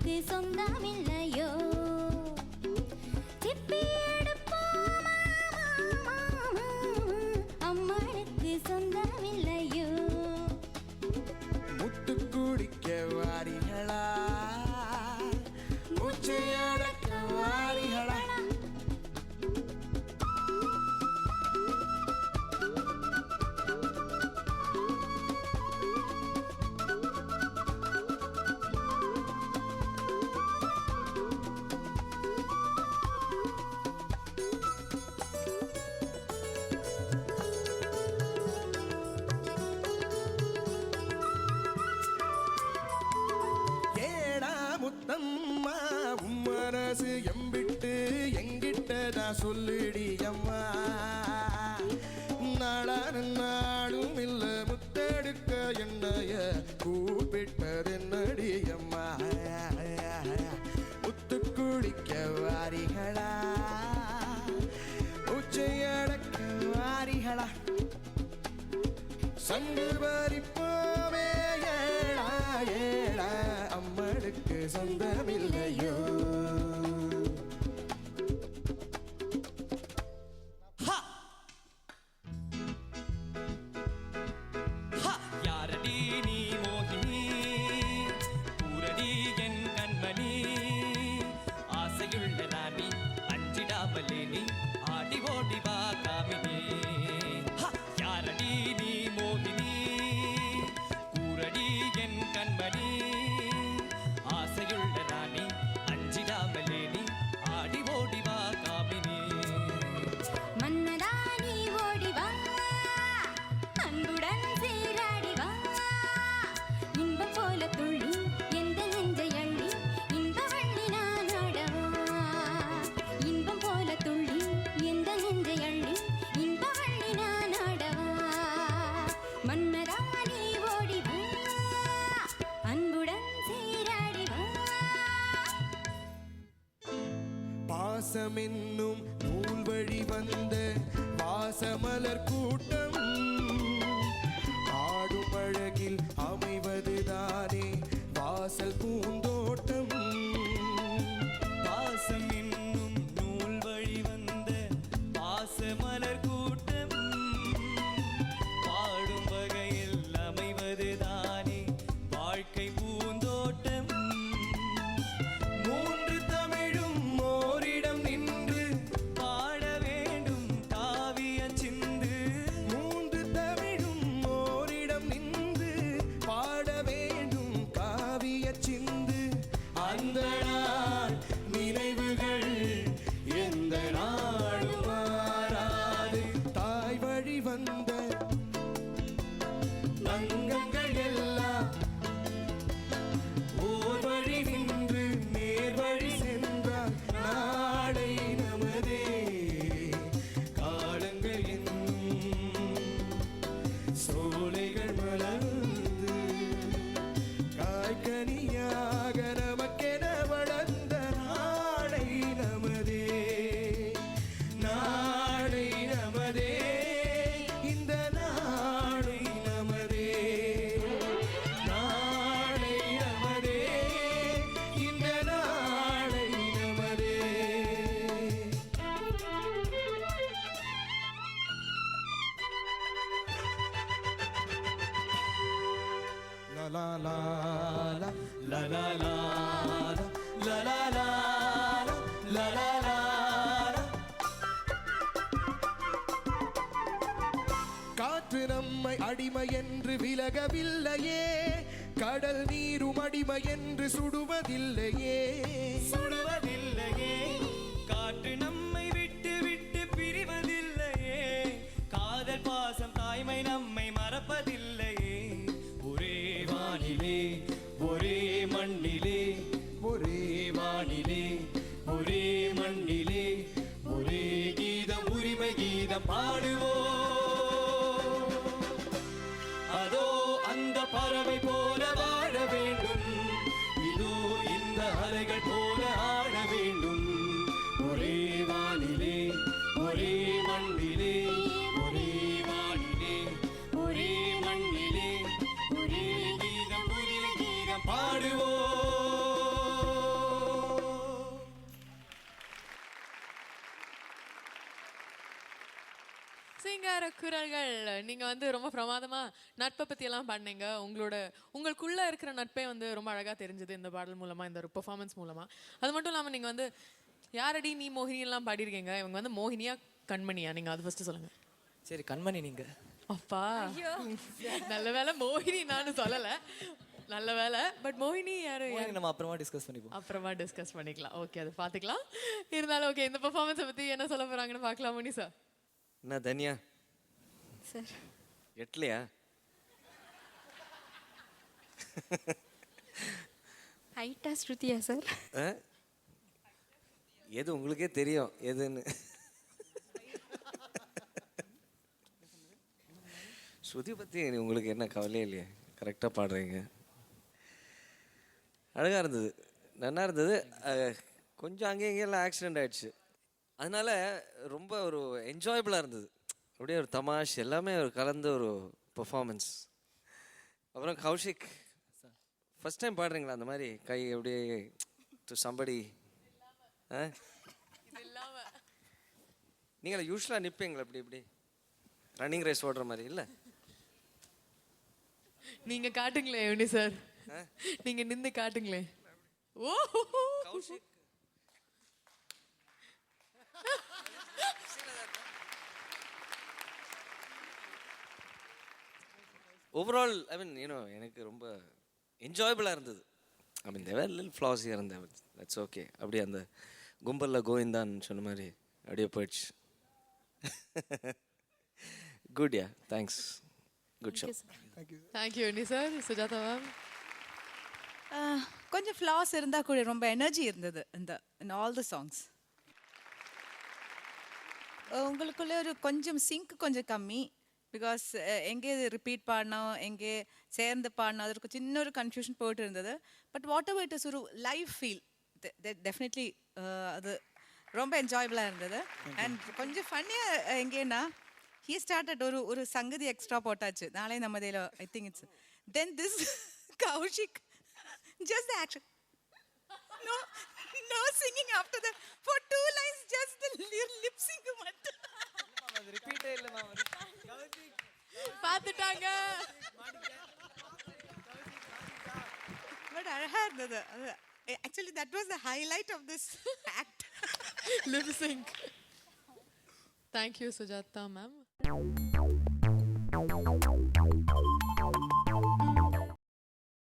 அம்மனுக்கு சொந்தமில்லையோ சிப்பி எடுப்போமா அம்மனுக்கு சொந்தமில்லையோ முத்து குடிக்க வாரிகளா மூச்சையடக்க வாரிகளா முத்தம்மா உம்மரசு எம்பிட்டு எங்கிட்டதான் சொல்லுடி அம்மா நாளான நாடும் இல்ல முத்தெடுக்க என்னைய கூப்பிட்டதென்னடி அம்மா முத்து குடிக்க வாரிகளா உச்சையடக்க வாரிகளா சங்கு பறிப்போமே ஏழா ஏழா அம்மனுக்கு சொந்தமில்லையோ யாரடி நீ மோகினி பூரடி என் கண்மணி ஆசையுள்ள ராணி அஞ்சிடாமலே நீ ஆடி ஓடி வா காமினி யாரடி நீ மோகினி கூரடி என் கண்மணி ஆசையுள்ள ராணி அஞ்சிடாமலே நீ ஆடி ஓடி வா காமினி மன்னதா நீ ஓடி வா அன்புடன் சீராடி வா இன்பம் போல துள்ளி எந்த நெஞ்சை அள்ளி இன்ப வள்ளி நான் ஆடவா இன்பம் போல துள்ளி எந்த நெஞ்சை அள்ளி இன்ப வள்ளி நான் ஆடவா மன்னதா நீ ஓடி வா அன்புடன் சீராடி வா பாசம் என்னும் நூல் வழி வந்த வாசமலர் கூட்டம் ஆடும் அழகில் அமைவதுதானே வாசல் பூந்தோட்டம் பாசம் என்னும் நூல் வழி வந்த பாசமலர் கூட்டம் பாடும் வகையில் அமைவதுதானே வாழ்க்கை பூந்தோட்டம் மூன்று தமிழும் ஓரிடம் நின்று பாட வேண்டும் காவிய சிந்து மூன்று தமிழும் ஓரிடம் நின்று பாட வேண்டும் காவிய சிந்து அந்த நாள் நினைவுகள் எந்த நாடும் மாறாது தாய் வழி வந்த தங்கங்கள் எல்லாம் ஓர் வழி நின்று நேர் வழி சென்றால் நாளை நமதே காலங்கள் என்னும் சோலைகள் மலர்ந்து காய்கனியாக நமக்கென வளர்ந்த நாளை நமதே நாளை நமதே இந்த நாளை நமதே நாளை நமதே இந்த நாளை நமதே லா லா லா லா லா லா லா லா லா லா லா லா காற்று நம்மை அடிமை என்று விலகவில்லையே கடல் நீரும் அடிமை என்று சுடுவதில்லையே சுடுவதில்லையே காற்று நம்மை விட்டு விட்டு பிரிவதில்லையே காதல் பாசம் தாய்மை நம்மை மறப்பதில்லையே ஒரே வானிலே ஒரே மண்ணிலே ஒரே வானிலே ஒரே மண்ணிலே ஒரே கீதம் உரிமை கீதம் பாடுவோம் அதோ அந்த பறவை போல வாழ வேண்டும் இதோ இந்த அலைகள் போல ஆட வேண்டும் ஒரே வானிலே ஒரே மண்ணிலே ஒரே வானிலே ஒரே மண்ணிலே ஒரே கீதம் உரிமை கீதம் பாடுவோம் குரல்கள் நீங்க வந்து ரொம்ப பிரமாதமா நட்பை பத்தி எல்லாம் பாடினீங்க. உங்களுக்குள்ள இருக்கிற நட்பே வந்து ரொம்ப அழகா தெரிஞ்சது இந்த பாடல் மூலமா, இந்த ஒரு பெர்ஃபார்மன்ஸ் மூலமா. அது மட்டும் இல்லாம நீங்க வந்து யாரடி நீ மோகினி எல்லாம் பாடிருக்கீங்க. இவங்க வந்து மோகினியா கண்மணியா? நீங்க அது ஃபர்ஸ்ட் சொல்லுங்க. சரி கண்மணி நீங்க. அப்பா நல்ல வேலை மோகினி நானும் சொல்லல. நல்ல வேலை. பட் மோகினி யாரு? நம்ம அப்புறமா டிஸ்கஸ் பண்ணிப்போம். அப்புறமா டிஸ்கஸ் பண்ணிக்கலாம். ஓகே, அது பார்த்துக்கலாம். இருந்தாலும் ஓகே, இந்த பெர்ஃபார்மன்ஸை பற்றி என்ன சொல்ல போகிறாங்கன்னு பார்க்கலாம். மணி சார். என்ன தனியா சார் எட்லையா? ஹைட்டா ஸ்ருதியா சார்? எது உங்களுக்கே தெரியும் எதுன்னு. ஸ்ருதி பற்றி உங்களுக்கு என்ன கவலையே இல்லையா? கரெக்டாக பாடுறீங்க. அழகாக இருந்தது, நல்லா இருந்தது. கொஞ்சம் அங்கேயும் இங்கேயெல்லாம் ஆக்சிடெண்ட் ஆகிடுச்சு. அதனால் ரொம்ப ஒரு என்ஜாயபுளாக இருந்தது. அப்படியே ஒரு தமாஷ் எல்லாமே ஒரு கலந்த ஒரு பெர்ஃபார்மன்ஸ். அப்புறம் கௌஷிக் ஃபஸ்ட் டைம் பாடுறீங்களா அந்த மாதிரி கை அப்படியே டு சம்படி? நீங்களா யூஸ்வலாக நிற்பீங்களா இப்படி இப்படி ரன்னிங் ரேஸ் ஓடுற மாதிரி? இல்லை நீங்க காட்டுங்களேன் யுனி சார், நீங்க நின்று காட்டுங்களேன். ஓ கௌஷிக் ஓவரால் ஐ மீன் எனக்கு ரொம்ப என்ஜாயபுளாக இருந்தது. ஐ மீன் தேவர் லில் ஃப்ளாஸியாக இருந்தேன். That's okay. அப்படியே அந்த கும்பலில் கோவிந்தான்னு சொன்ன மாதிரி அப்படியே போயிடுச்சு. Good ya, thanks. Good show. Thank you யுனி சார். சுஜாதா மேம். கொஞ்சம் ஃப்ளாஸ் இருந்தால் கூட ரொம்ப எனர்ஜி இருந்தது in all the songs. உங்களுக்குள்ளே ஒரு கொஞ்சம் சிங்க் கொஞ்சம் கம்மி. பிகாஸ் எங்கே ரிப்பீட் பாடினோம், எங்கே சேர்ந்து பாடினோம், அதற்கு சின்ன ஒரு கன்ஃபியூஷன் போயிட்டு இருந்தது. But what ever it is ஒரு லைவ் ஃபீல் டெஃபினெட்லி அது ரொம்ப என்ஜாயபுளாக இருந்தது. அண்ட் கொஞ்சம் ஃபன்னியாக எங்கேன்னா he started ஒரு சங்கதி எக்ஸ்ட்ரா போட்டாச்சு நாளை நம்மதேல. I think it's then this Kaushik just the action, no singing after that for 2 lines, just the lip sync மட்டும். அது ரிப்பீட்டே இல்ல மேம். பார்த்துட்டாங்க. பட் அழகா இருந்தது. Actually that was the highlight of this act. Lip sync. Thank you Sujata ma'am.